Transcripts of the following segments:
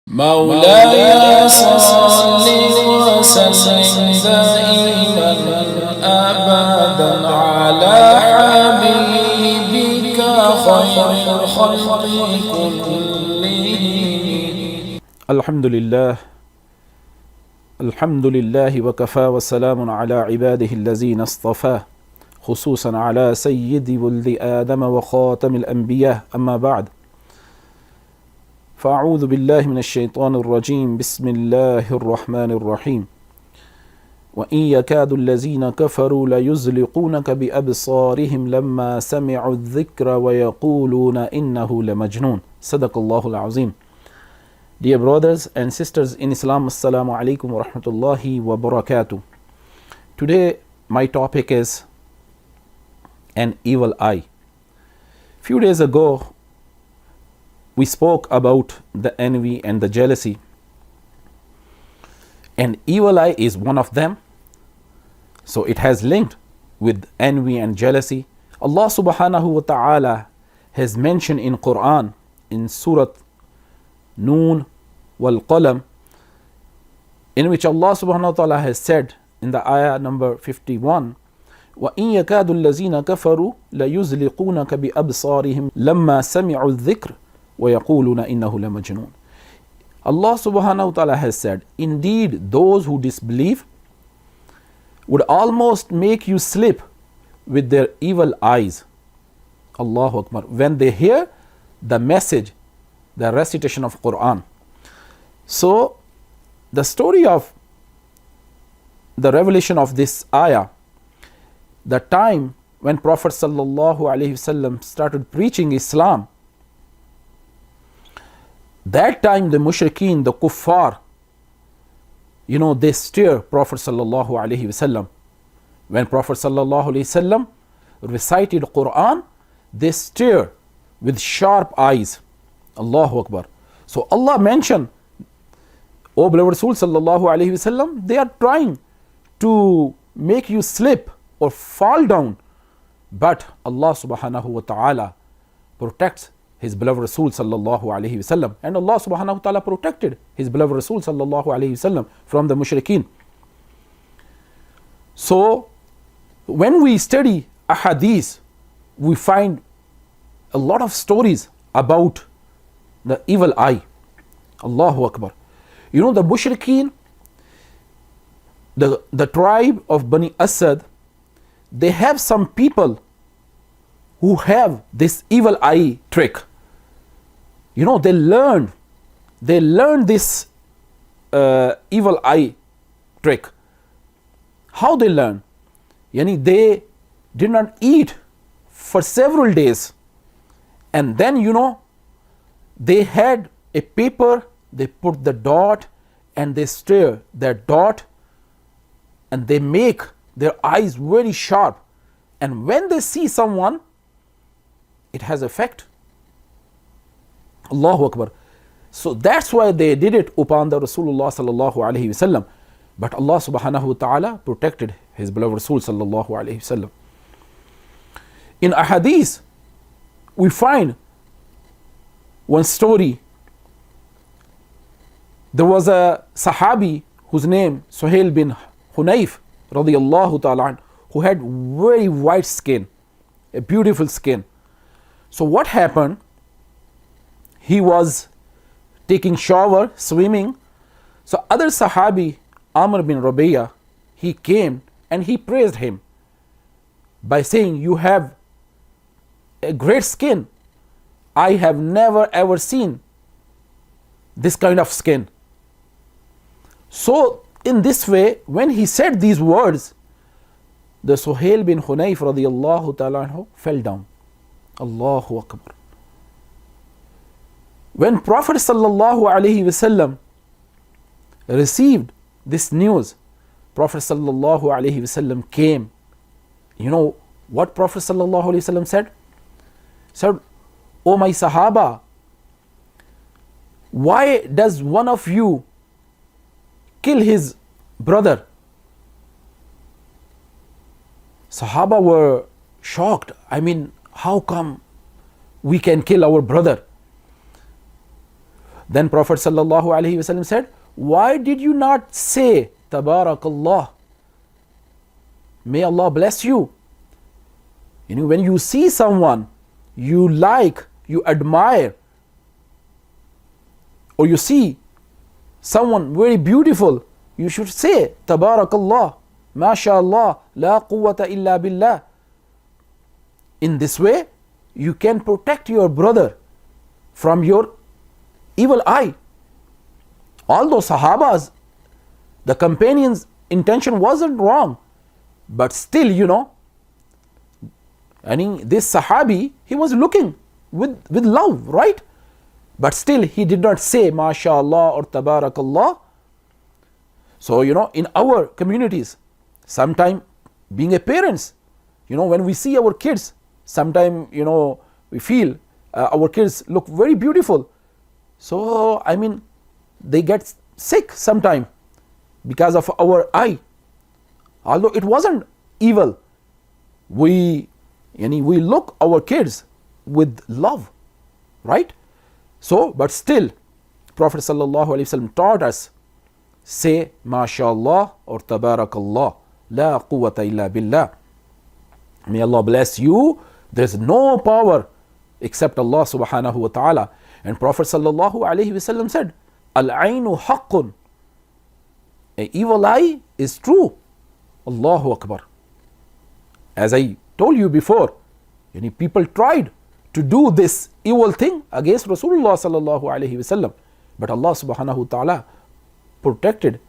مولاي صل وسلم دائما أبدا على حبيبك خير الخلق كلهم. الحمد لله وكفى وسلام على عباده الذين اصطفاه خصوصا على سيد ولد آدم وخاتم الأنبياء أما بعد فأعوذ بالله من الشيطان الرجيم بسم الله الرحمن الرحيم وإن يكاد الذين كفروا ليزلقونك بأبصارهم لما سمعوا الذكر ويقولون إنه لمجنون صدق الله العظيم. Dear brothers and sisters in Islam, Assalamu alaikum wa rahmatullahi wa barakatuh. Today my topic is an evil eye. Few days ago we spoke about the envy and the jealousy, and evil eye is one of them. So it has linked with envy and jealousy. Allah subhanahu wa ta'ala has mentioned in Quran in Surah Noor-UL-Haram, in which Allah subhanahu wa ta'ala has said in the ayah number 51, وَإِن يَكَادُ الَّذِينَ كَفَرُوا لَيُزْلِقُونَكَ بِأَبْصَارِهِمْ لَمَّا سَمِعُوا الذِّكْرَ وَيَقُولُونَ إِنَّهُ لَمَجْنُونَ. Allah subhanahu wa ta'ala has said, indeed those who disbelieve would almost make you slip with their evil eyes. Allahu Akbar. When they hear the message, the recitation of Quran. So the story of the revelation of this ayah, the time when Prophet sallallahu alaihi wasallam started preaching Islam, that time the mushrikeen, the kuffar, they steer Prophet sallallahu alaihi wasallam. When Prophet sallallahu alaihi wasallam recited Quran, they steer with sharp eyes. Allahu Akbar. So Allah mentioned, O beloved Rasul sallallahu alaihi wasallam, they are trying to make you slip or fall down, but Allah subhanahu wa ta'ala protects his beloved Rasul sallallahu alaihi wasallam, and Allah subhanahu wa ta'ala protected his beloved Rasul sallallahu alaihi wasallam from the mushrikeen. So when we study ahadith, we find a lot of stories about the evil eye. Allahu Akbar. The mushrikeen, the tribe of Bani Asad, they have some people who have this evil eye trick. They learned this evil eye trick. How they learn? They did not eat for several days, and then they had a paper, they put the dot and they stare that dot, and they make their eyes very sharp, and when they see someone, it has effect. Allahu Akbar. So that's why they did it upon the Rasulullah sallallahu alaihi wasallam, but Allah subhanahu wa ta'ala protected his beloved Rasul sallallahu alaihi wasallam. In ahadith we find one story. There was a Sahabi whose name Suhail bin Hunayf radiyallahu ta'ala, who had very white skin, a beautiful skin. So what happened? He was taking shower, swimming. So other Sahabi, Amr bin Ruqyah, he came and he praised him by saying, you have a great skin. I have never ever seen this kind of skin. So in this way, when he said these words, the Suhail bin Hunayf radiyallahu ta'ala anhu fell down. Allahu Akbar. When Prophet sallallahu alaihi wasallam received this news, Prophet sallallahu alaihi wasallam came. What Prophet sallallahu alaihi wasallam said? Said, O my Sahaba, why does one of you kill his brother? Sahaba were shocked. How come we can kill our brother? Then Prophet sallallahu alaihi wasallam said, why did you not say Tabarakallah? May Allah bless you. When you see someone you like, you admire, or you see someone very beautiful, you should say Tabarakallah, MashaAllah, La quwwata illa billah. In this way, you can protect your brother from your evil eye. Although Sahabas, the companions' intention wasn't wrong, but still, this Sahabi, he was looking with love, right? But still, he did not say MashaAllah or Tabarakallah. So, in our communities, sometime being a parents, when we see our kids, sometime, we feel our kids look very beautiful. So, they get sick sometime because of our eye. Although it wasn't evil, we look our kids with love, right? So, but still, Prophet sallallahu alaihi wasallam taught us, say MashaAllah or Tabarakallah, La quwwata illa billah. May Allah bless you. There is no power except Allah subhanahu wa ta'ala. And Prophet sallallahu alaihi wasallam said, Al-ainu haqqun. An evil eye is true. Allahu Akbar. As I told you before, people tried to do this evil thing against Rasulullah sallallahu alaihi wasallam, but Allah subhanahu wa ta'ala protected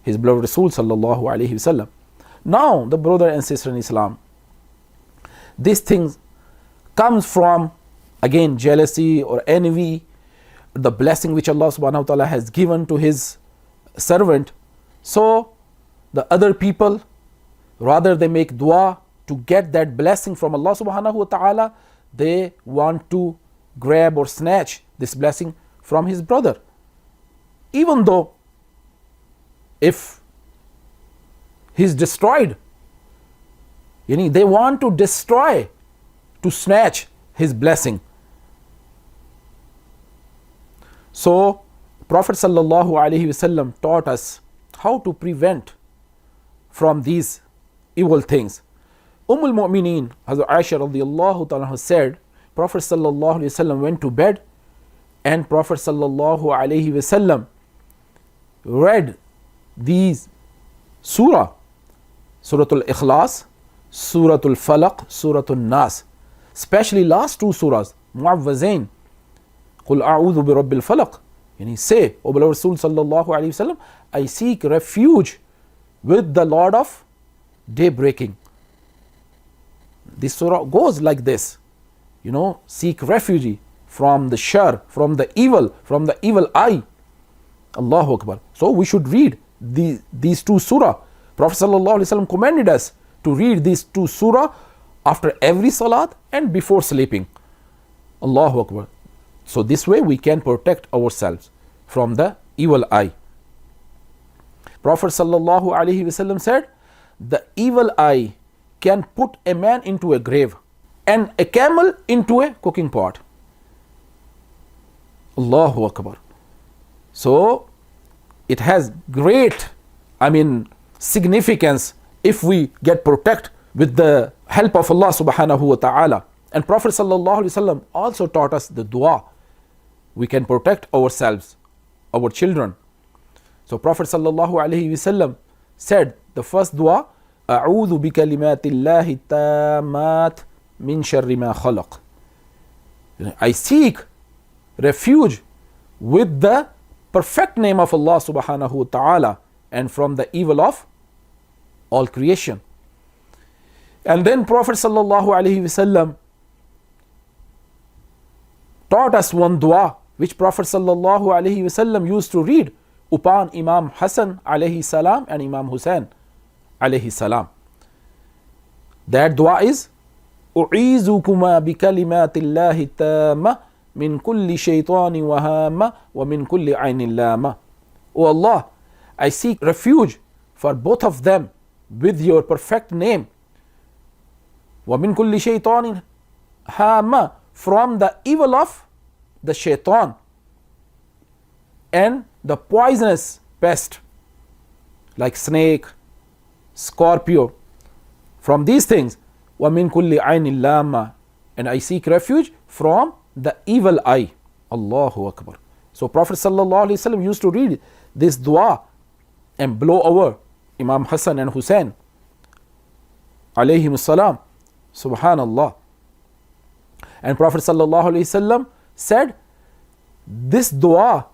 His beloved Rasul sallallahu alaihi wasallam. Now, the brother and sister in Islam, these things comes from, again, jealousy or envy, the blessing which Allah subhanahu wa ta'ala has given to His servant. So, the other people, rather they make dua to get that blessing from Allah subhanahu wa ta'ala, they want to grab or snatch this blessing from his brother. Even though if he's destroyed, they want to destroy, to snatch his blessing. So Prophet sallallahu alaihi wasallam taught us how to prevent from these evil things. al-Mu'mineen, Hazrat Aisha radiyallahu ta'ala said, Prophet sallallahu alaihi wasallam went to bed and Prophet sallallahu alaihi wasallam read these surah, Suratul Ikhlas, Suratul Falaq, Suratul Nas, especially last two surahs, Mu'awwazain, Qul a'udhu bi Rabbil Falaq. And he say, O beloved Rasul sallallahu alaihi wasallam, I seek refuge with the Lord of day breaking. This surah goes like this, seek refuge from the shar, from the evil eye. Allahu Akbar. So we should read these two surah. Prophet sallallahu alaihi wasallam commanded us to read these two surah after every salat and before sleeping. Allahu Akbar. So this way we can protect ourselves from the evil eye. Prophet sallallahu alaihi wasallam said, the evil eye can put a man into a grave and a camel into a cooking pot. Allahu Akbar. So it has great, significance if we get protect with the help of Allah subhanahu wa ta'ala. And Prophet sallallahu alaihi wasallam also taught us the dua. We can protect ourselves, our children. So Prophet sallallahu alaihi wasallam said the first dua, A'udhu bi kalimatillahi tammat min sharri ma khalaq. I seek refuge with the perfect name of Allah subhanahu wa ta'ala and from the evil of all creation. And then Prophet sallallahu alaihi wasallam taught us one dua which Prophet sallallahu alaihi wasallam used to read upon Imam Hassan alayhi salam and Imam Hussein alayhi salam. That dua is, U'izukuma bi kalimatillahi tamma min kulli shaytani wa hamma wa min kulli aynin lama. O Allah, I seek refuge for both of them with your perfect name. Wa min kulli shaytanin hamma, from the evil of the shaitan. and the poisonous pest like snake, scorpio, from these things. وَمِن كُلِّ عَيْنٍ لَامَّةٍ, and I seek refuge from the evil eye. Allahu Akbar. So Prophet sallallahu alaihi wasallam used to read this dua and blow over Imam Hassan and Hussein alayhim salam. Subhanallah. And Prophet sallallahu alaihi wasallam said, this dua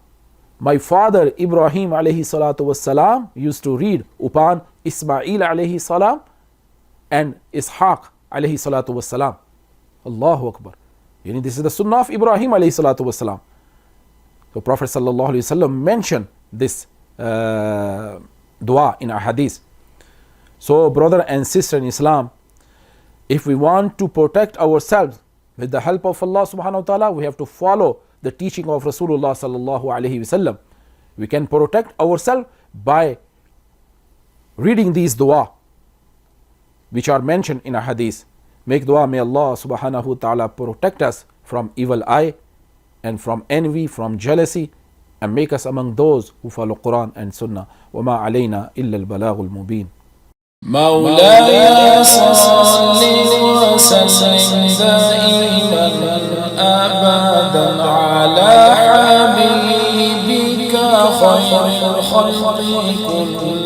my father Ibrahim alayhi salatu wassalam used to read upon Ismail alayhi salam and Ishaq alayhi salatu wassalam. Allahu Akbar. This is the sunnah of Ibrahim alayhi salatu wassalam. So Prophet sallallahu alayhi wasallam mentioned this dua in our hadith. So brother and sister in Islam, if we want to protect ourselves with the help of Allah subhanahu wa ta'ala, we have to follow the teaching of Rasulullah sallallahu alayhi wasallam. We can protect ourselves by reading these dua which are mentioned in a hadith. Make dua, may Allah subhanahu wa ta'ala protect us from evil eye and from envy, from jealousy, and make us among those who follow Quran and Sunnah. وَمَا عَلَيْنَا إِلَّا الْبَلَاغُ الْمُبِينَ. مولاي صل وسلم دائما أبدا على حبيبك خير الخلق كلهم.